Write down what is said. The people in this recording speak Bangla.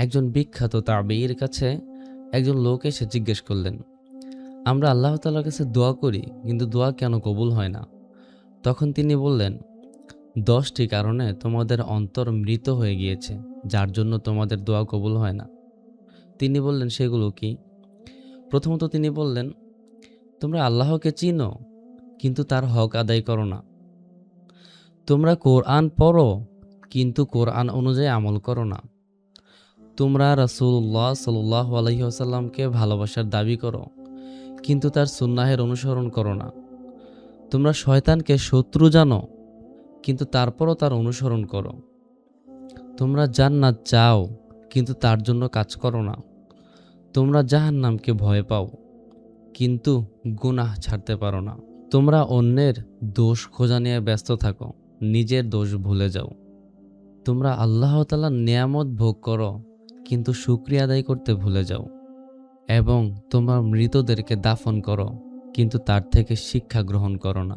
একজন বিখ্যাত তাবেয়ীর কাছে একজন লোক এসে জিজ্ঞেস করলেন, আমরা আল্লাহ তাআলার কাছে দোয়া করি, কিন্তু দোয়া কেন কবুল হয় না? তখন তিনি বললেন, 10টি কারণে তোমাদের অন্তর মৃত হয়ে গিয়েছে, যার জন্য তোমাদের দোয়া কবুল হয় না। তিনি বললেন, সেগুলো কি? প্রথমত তিনি বললেন, তোমরা আল্লাহকে চিনো, কিন্তু তার হক আদায় করো না। তোমরা কোরআন পড়ো, কিন্তু কোরআন অনুযায়ী আমল করো না। তোমরা রাসূলুল্লাহ সাল্লাল্লাহু আলাইহি ওয়াসাল্লামকে ভালোবাসার দাবি করো, কিন্তু তার সুন্নাহের অনুসরণ করো না। তোমরা শয়তানকে শত্রু জানো, কিন্তু তারপরও তার অনুসরণ করো। তোমরা জান্নাত চাও, কিন্তু তার জন্য কাজ করো না। তোমরা জাহান্নামকে ভয় পাও, কিন্তু গুনাহ ছাড়তে পারো না। তোমরা অন্যের দোষ খোঁজা নিয়ে ব্যস্ত থাকো, নিজের দোষ ভুলে যাও। তোমরা আল্লাহ তাআলার নেয়ামত ভোগ করো, কিন্তু শুকরিয়া আদায় করতে ভুলে যাও। এবং তোমরা মৃতদেরকে দাফন করো, কিন্তু তার থেকে শিক্ষা গ্রহণ করো না।